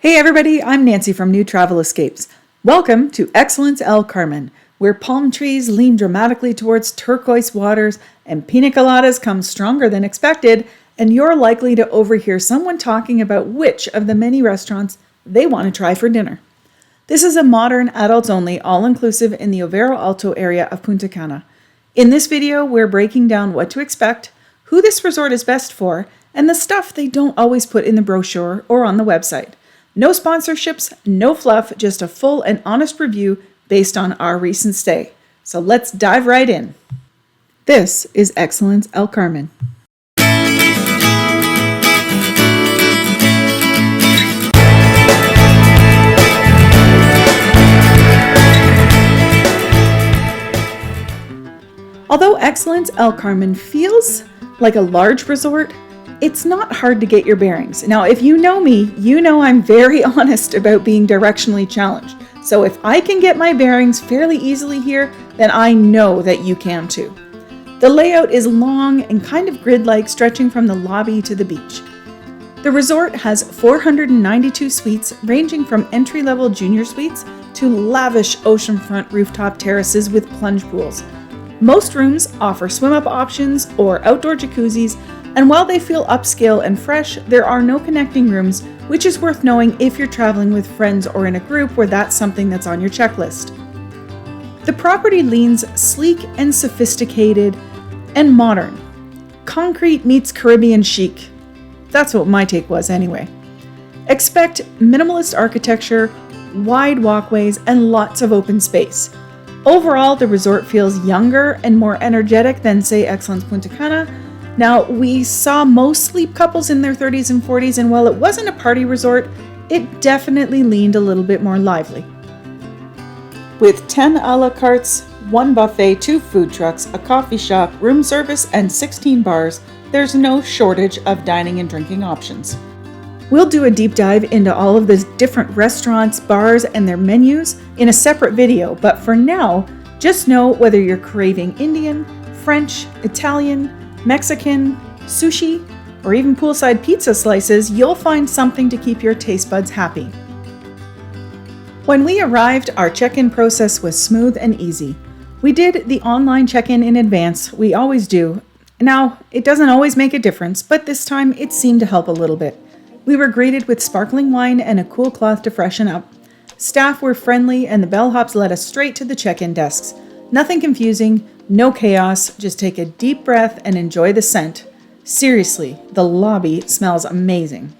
Hey everybody, I'm Nancy from New Travel Escapes. Welcome to Excellence El Carmen, where palm trees lean dramatically towards turquoise waters and pina coladas come stronger than expected, and you're likely to overhear someone talking about which of the many restaurants they want to try for dinner. This is a modern, adults-only, all-inclusive in the Overo Alto area of Punta Cana. In this video, we're breaking down what to expect, who this resort is best for, and the stuff they don't always put in the brochure or on the website. No sponsorships, no fluff, just a full and honest review based on our recent stay. So let's dive right in. This is Excellence El Carmen. Although Excellence El Carmen feels like a large resort, it's not hard to get your bearings. Now, if you know me, you know I'm very honest about being directionally challenged. So if I can get my bearings fairly easily here, then I know that you can too. The layout is long and kind of grid-like, stretching from the lobby to the beach. The resort has 492 suites, ranging from entry-level junior suites to lavish oceanfront rooftop terraces with plunge pools. Most rooms offer swim-up options or outdoor jacuzzis, and while they feel upscale and fresh, there are no connecting rooms, which is worth knowing if you're traveling with friends or in a group where that's something that's on your checklist. The property leans sleek and sophisticated and modern. Concrete meets Caribbean chic. That's what my take was anyway. Expect minimalist architecture, wide walkways, and lots of open space. Overall, the resort feels younger and more energetic than, say, Excellence Punta Cana. Now, we saw most sleep couples in their 30s and 40s, and while it wasn't a party resort, it definitely leaned a little bit more lively. With 10 a la cartes, 1 buffet, 2 food trucks, a coffee shop, room service, and 16 bars, there's no shortage of dining and drinking options. We'll do a deep dive into all of the different restaurants, bars, and their menus in a separate video, but for now, just know whether you're craving Indian, French, Italian, Mexican, sushi, or even poolside pizza slices, you'll find something to keep your taste buds happy. When we arrived, our check-in process was smooth and easy. We did the online check-in in advance, we always do. Now, it doesn't always make a difference, but this time it seemed to help a little bit. We were greeted with sparkling wine and a cool cloth to freshen up. Staff were friendly and the bellhops led us straight to the check-in desks. Nothing confusing, no chaos, just take a deep breath and enjoy the scent. Seriously, the lobby smells amazing.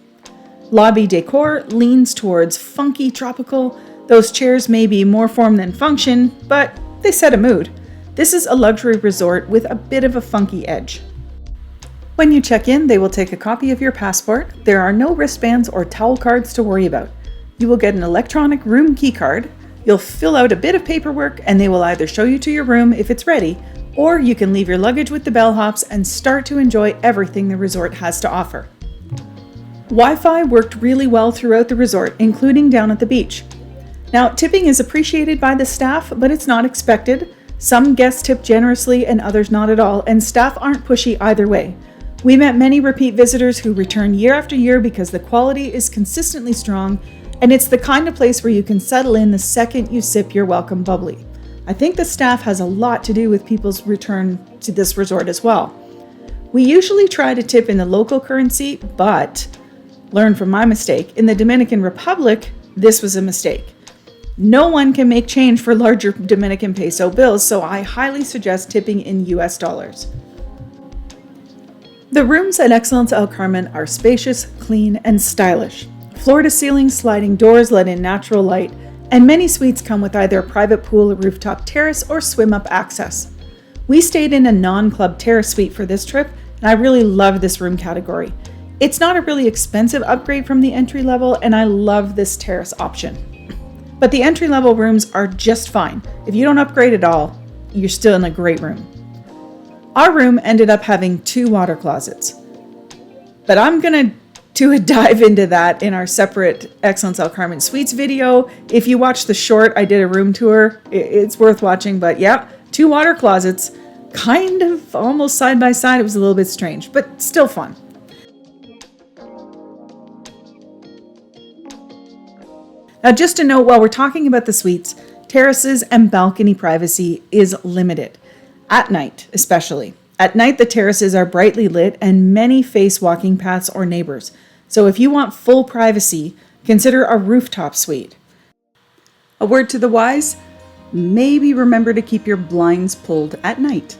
Lobby decor leans towards funky tropical. Those chairs may be more form than function, but they set a mood. This is a luxury resort with a bit of a funky edge. When you check in, they will take a copy of your passport. There are no wristbands or towel cards to worry about. You will get an electronic room key card. You'll fill out a bit of paperwork and they will either show you to your room if it's ready, or you can leave your luggage with the bellhops and start to enjoy everything the resort has to offer. Wi-Fi worked really well throughout the resort, including down at the beach. Now, tipping is appreciated by the staff, but it's not expected. Some guests tip generously and others not at all, and staff aren't pushy either way. We met many repeat visitors who return year after year because the quality is consistently strong, and it's the kind of place where you can settle in the second you sip your welcome bubbly. I think the staff has a lot to do with people's return to this resort as well. We usually try to tip in the local currency, but learn from my mistake. In the Dominican Republic, this was a mistake. No one can make change for larger Dominican peso bills, so I highly suggest tipping in US dollars. The rooms at Excellence El Carmen are spacious, clean, and stylish. Floor-to-ceiling sliding doors let in natural light, and many suites come with either a private pool, a rooftop terrace, or swim-up access. We stayed in a non-club terrace suite for this trip, and I really love this room category. It's not a really expensive upgrade from the entry level, and I love this terrace option. But the entry-level rooms are just fine. If you don't upgrade at all, you're still in a great room. Our room ended up having 2 water closets, but I'm gonna do a dive into that in our separate Excellence El Carmen Suites video. If you watch the short, I did a room tour. It's worth watching, but yeah, 2 water closets, kind of almost side by side. It was a little bit strange, but still fun. Now, just a note, while we're talking about the suites, terraces and balcony privacy is limited. At night, especially. At night, the terraces are brightly lit and many face walking paths or neighbors. So if you want full privacy, consider a rooftop suite. A word to the wise, maybe remember to keep your blinds pulled at night.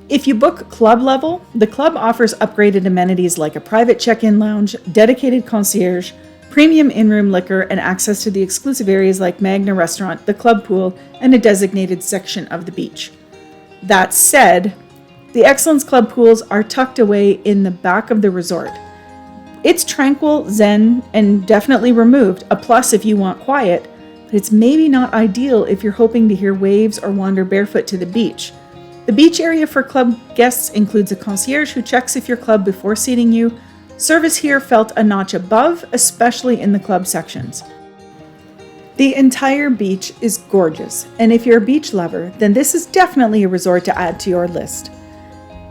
If you book club level, the club offers upgraded amenities like a private check-in lounge, dedicated concierge, premium in-room liquor, and access to the exclusive areas like Magna Restaurant, the club pool, and a designated section of the beach. That said, the Excellence Club pools are tucked away in the back of the resort. It's tranquil, zen, and definitely removed, a plus if you want quiet, but it's maybe not ideal if you're hoping to hear waves or wander barefoot to the beach. The beach area for club guests includes a concierge who checks if you're club before seating you. Service here felt a notch above, especially in the club sections. The entire beach is gorgeous, and if you're a beach lover, then this is definitely a resort to add to your list.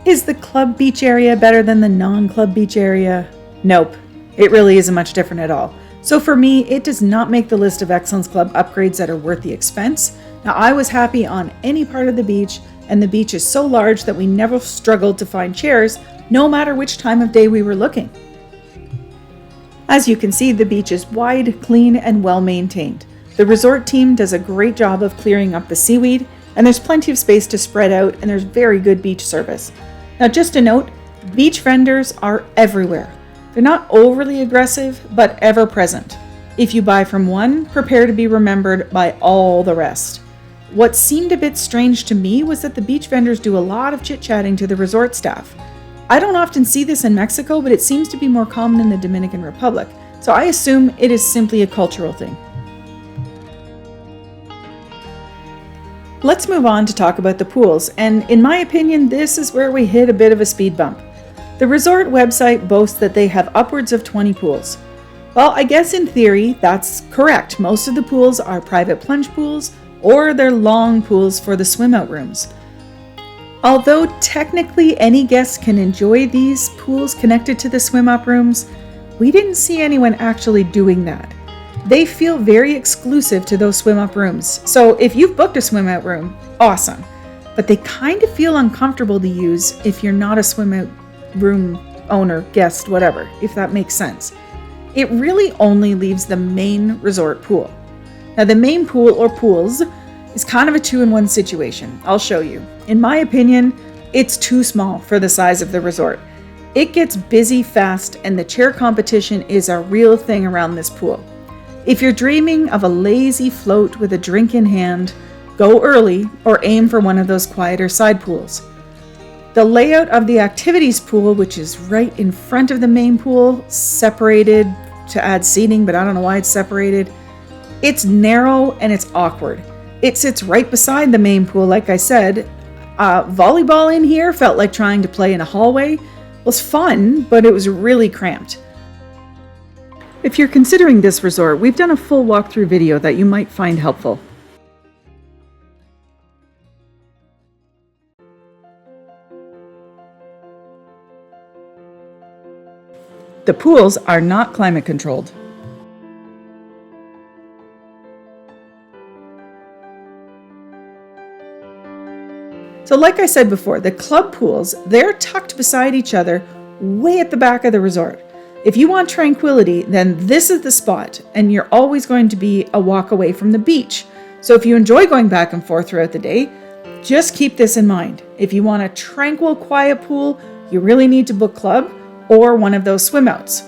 Is the club beach area better than the non-club beach area? Nope, it really isn't much different at all. So for me, it does not make the list of Excellence Club upgrades that are worth the expense. Now, I was happy on any part of the beach, and the beach is so large that we never struggled to find chairs, no matter which time of day we were looking. As you can see, the beach is wide, clean, and well maintained. The resort team does a great job of clearing up the seaweed, and there's plenty of space to spread out, and there's very good beach service. Now, just a note, beach vendors are everywhere. They're not overly aggressive, but ever present. If you buy from one, prepare to be remembered by all the rest. What seemed a bit strange to me was that the beach vendors do a lot of chit-chatting to the resort staff. I don't often see this in Mexico, but it seems to be more common in the Dominican Republic, so I assume it is simply a cultural thing. Let's move on to talk about the pools, and in my opinion, this is where we hit a bit of a speed bump. The resort website boasts that they have upwards of 20 pools. Well, I guess in theory, that's correct. Most of the pools are private plunge pools, or they're long pools for the swim-out rooms. Although technically any guest can enjoy these pools connected to the swim-up rooms, we didn't see anyone actually doing that. They feel very exclusive to those swim-up rooms. So if you've booked a swim-out room, awesome. But they kind of feel uncomfortable to use if you're not a swim-out room owner, guest, whatever, if that makes sense. It really only leaves the main resort pool. Now, the main pool or pools is kind of a two-in-one situation. I'll show you. In my opinion, it's too small for the size of the resort. It gets busy fast, and the chair competition is a real thing around this pool. If you're dreaming of a lazy float with a drink in hand, go early or aim for one of those quieter side pools. The layout of the activities pool, which is right in front of the main pool, separated to add seating, but I don't know why it's separated. It's narrow and it's awkward. It sits right beside the main pool, like I said. Volleyball in here felt like trying to play in a hallway. It was fun, but it was really cramped. If you're considering this resort, we've done a full walkthrough video that you might find helpful. The pools are not climate controlled. So like I said before, the club pools, they're tucked beside each other way at the back of the resort. If you want tranquility, then this is the spot, and you're always going to be a walk away from the beach. So if you enjoy going back and forth throughout the day, just keep this in mind. If you want a tranquil, quiet pool, you really need to book club or one of those swim outs.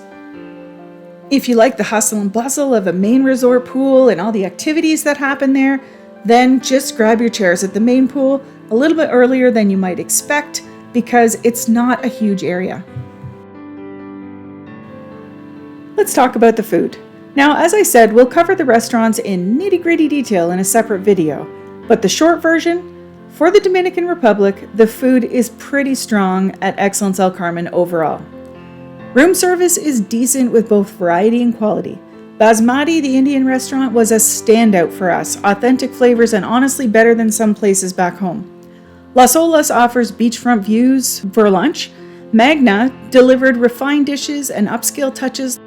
If you like the hustle and bustle of a main resort pool and all the activities that happen there, then just grab your chairs at the main pool a little bit earlier than you might expect because it's not a huge area. Let's talk about the food. Now, as I said, we'll cover the restaurants in nitty-gritty detail in a separate video, but the short version, for the Dominican Republic, the food is pretty strong at Excellence El Carmen overall. Room service is decent with both variety and quality. Basmati, the Indian restaurant, was a standout for us, authentic flavors and honestly better than some places back home. Las Olas offers beachfront views for lunch. Magna delivered refined dishes and upscale touches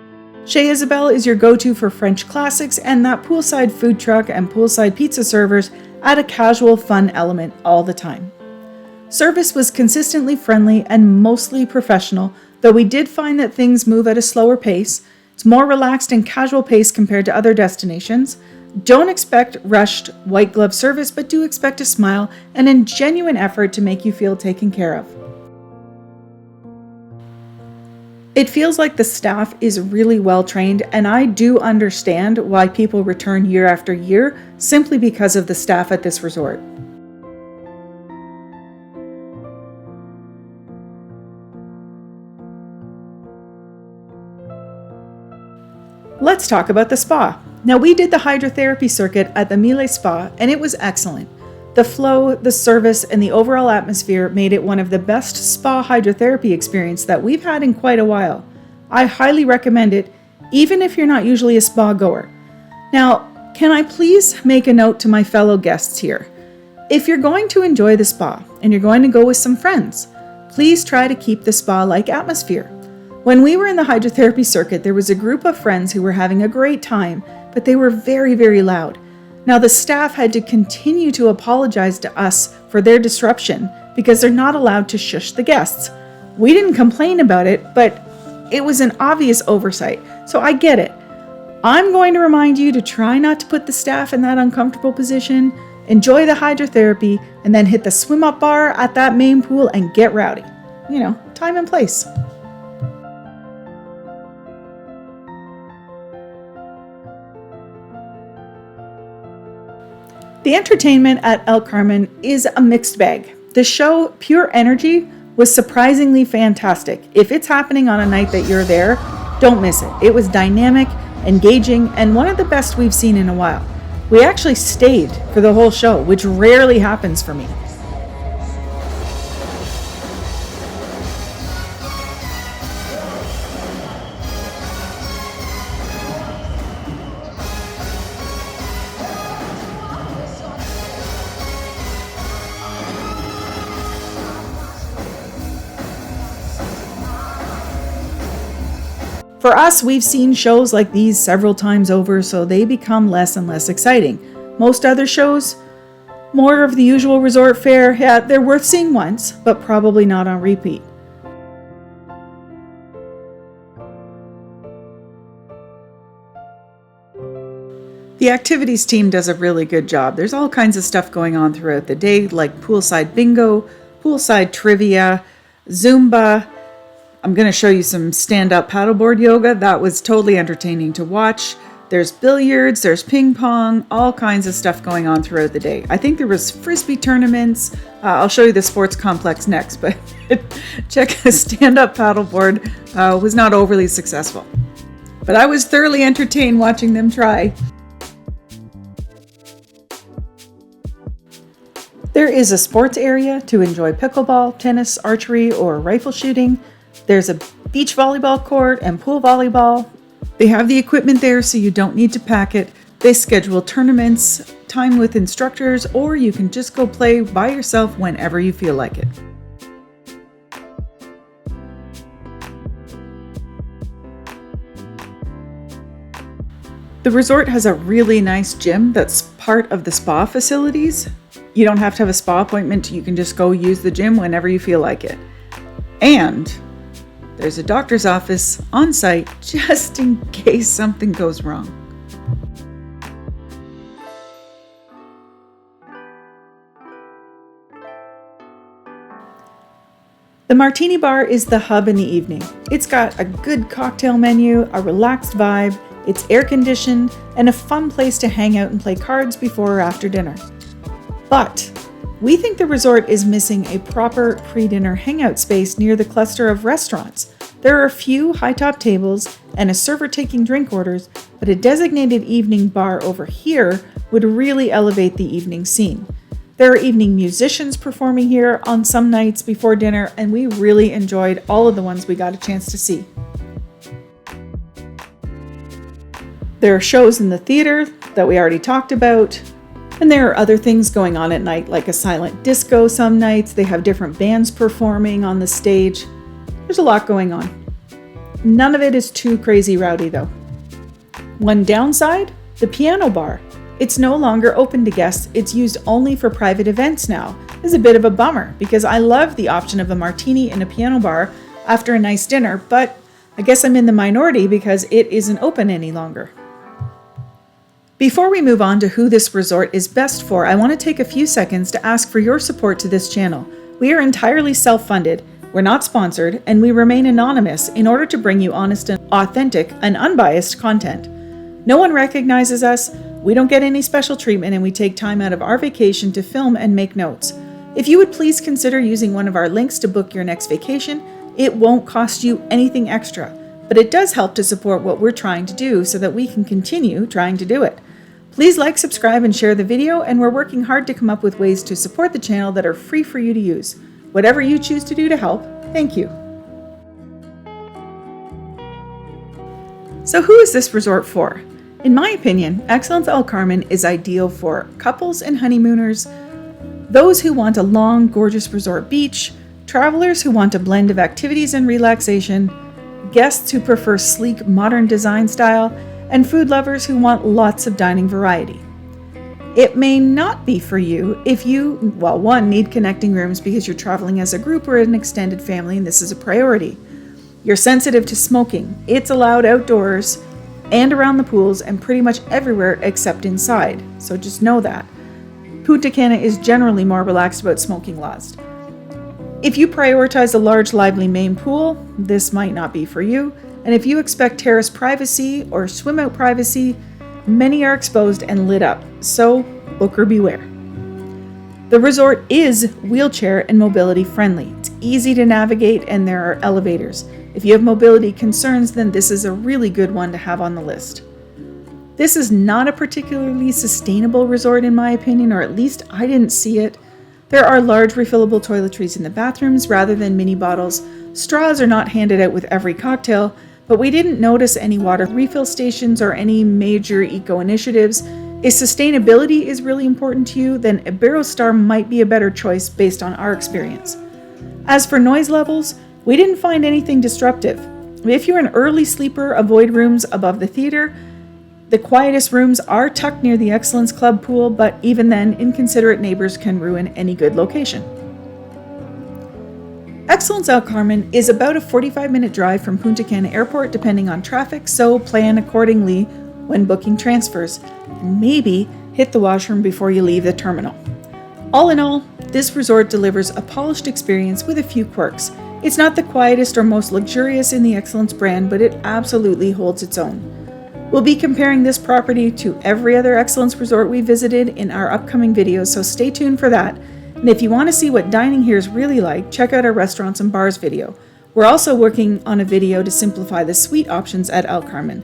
Chez Isabelle is your go-to for French classics, and that poolside food truck and poolside pizza servers add a casual fun element all the time. Service was consistently friendly and mostly professional, though we did find that things move at a slower pace. It's more relaxed and casual pace compared to other destinations. Don't expect rushed white glove service, but do expect a smile and a genuine effort to make you feel taken care of. It feels like the staff is really well trained, and I do understand why people return year after year simply because of the staff at this resort. Let's talk about the spa. Now, we did the hydrotherapy circuit at the Mille Spa, and it was excellent. The flow, the service, and the overall atmosphere made it one of the best spa hydrotherapy experience that we've had in quite a while. I highly recommend it, even if you're not usually a spa goer. Now, can I please make a note to my fellow guests here? If you're going to enjoy the spa and you're going to go with some friends, please try to keep the spa-like atmosphere. When we were in the hydrotherapy circuit, there was a group of friends who were having a great time, but they were very, very loud. Now, the staff had to continue to apologize to us for their disruption because they're not allowed to shush the guests. We didn't complain about it, but it was an obvious oversight, so I get it. I'm going to remind you to try not to put the staff in that uncomfortable position, enjoy the hydrotherapy, and then hit the swim-up bar at that main pool and get rowdy. You know, time and place. The entertainment at El Carmen is a mixed bag. The show, Pure Energy, was surprisingly fantastic. If it's happening on a night that you're there, don't miss it. It was dynamic, engaging, and one of the best we've seen in a while. We actually stayed for the whole show, which rarely happens for me. For us, we've seen shows like these several times over, so they become less and less exciting. Most other shows, more of the usual resort fare, yeah, they're worth seeing once, but probably not on repeat. The activities team does a really good job. There's all kinds of stuff going on throughout the day, like poolside bingo, poolside trivia, Zumba. I'm going to show you some stand-up paddleboard yoga. That was totally entertaining to watch. There's billiards, there's ping pong, all kinds of stuff going on throughout the day. I think there was frisbee tournaments. I'll show you the sports complex next, but check the stand-up paddleboard was not overly successful. But I was thoroughly entertained watching them try. There is a sports area to enjoy pickleball, tennis, archery, or rifle shooting. There's a beach volleyball court and pool volleyball. They have the equipment there so you don't need to pack it. They schedule tournaments, time with instructors, or you can just go play by yourself whenever you feel like it. The resort has a really nice gym that's part of the spa facilities. You don't have to have a spa appointment. You can just go use the gym whenever you feel like it. And there's a doctor's office on site just in case something goes wrong. The Martini Bar is the hub in the evening. It's got a good cocktail menu, a relaxed vibe, it's air-conditioned, and a fun place to hang out and play cards before or after dinner. But we think the resort is missing a proper pre-dinner hangout space near the cluster of restaurants. There are a few high-top tables and a server taking drink orders, but a designated evening bar over here would really elevate the evening scene. There are evening musicians performing here on some nights before dinner, and we really enjoyed all of the ones we got a chance to see. There are shows in the theater that we already talked about. And there are other things going on at night, like a silent disco some nights. They have different bands performing on the stage. There's a lot going on. None of it is too crazy rowdy though. One downside, the piano bar. It's no longer open to guests, it's used only for private events now. This is a bit of a bummer because I love the option of a martini in a piano bar after a nice dinner, but I guess I'm in the minority because it isn't open any longer. Before we move on to who this resort is best for, I want to take a few seconds to ask for your support to this channel. We are entirely self-funded, we're not sponsored, and we remain anonymous in order to bring you honest and authentic and unbiased content. No one recognizes us, we don't get any special treatment, and we take time out of our vacation to film and make notes. If you would please consider using one of our links to book your next vacation, it won't cost you anything extra, but it does help to support what we're trying to do so that we can continue trying to do it. Please like, subscribe, and share the video, and we're working hard to come up with ways to support the channel that are free for you to use. Whatever you choose to do to help, thank you. So who is this resort for? In my opinion, Excellence El Carmen is ideal for couples and honeymooners, those who want a long, gorgeous resort beach, travelers who want a blend of activities and relaxation, guests who prefer sleek, modern design style, and food lovers who want lots of dining variety. It may not be for you if you, one, need connecting rooms because you're traveling as a group or an extended family and this is a priority. You're sensitive to smoking. It's allowed outdoors and around the pools and pretty much everywhere except inside, so just know that. Punta Cana is generally more relaxed about smoking laws. If you prioritize a large, lively main pool, this might not be for you, and if you expect terrace privacy or swim out privacy, many are exposed and lit up, so booker beware. The resort is wheelchair and mobility friendly. It's easy to navigate and there are elevators. If you have mobility concerns, then this is a really good one to have on the list. This is not a particularly sustainable resort in my opinion, or at least I didn't see it. There are large refillable toiletries in the bathrooms rather than mini bottles. Straws are not handed out with every cocktail, but we didn't notice any water refill stations or any major eco initiatives. If sustainability is really important to you, then Iberostar might be a better choice based on our experience. As for noise levels, we didn't find anything disruptive. If you're an early sleeper, avoid rooms above the theater. The quietest rooms are tucked near the Excellence Club pool, but even then, inconsiderate neighbors can ruin any good location. Excellence El Carmen is about a 45-minute drive from Punta Cana Airport depending on traffic, so plan accordingly when booking transfers, and maybe hit the washroom before you leave the terminal. All in all, this resort delivers a polished experience with a few quirks. It's not the quietest or most luxurious in the Excellence brand, but it absolutely holds its own. We'll be comparing this property to every other Excellence resort we visited in our upcoming videos, so stay tuned for that. And if you want to see what dining here is really like, check out our restaurants and bars video. We're also working on a video to simplify the suite options at El Carmen.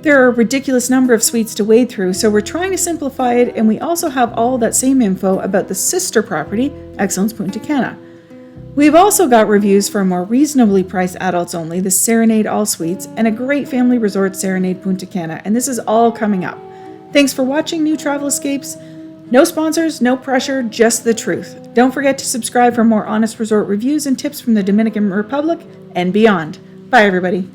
There are a ridiculous number of suites to wade through, so we're trying to simplify it, and we also have all that same info about the sister property, Excellence Punta Cana. We've also got reviews for a more reasonably priced adults only, the Serenade All Suites, and a great family resort, Serenade Punta Cana, and this is all coming up. Thanks for watching New Travel Escapes. No sponsors, no pressure, just the truth. Don't forget to subscribe for more honest resort reviews and tips from the Dominican Republic and beyond. Bye, everybody.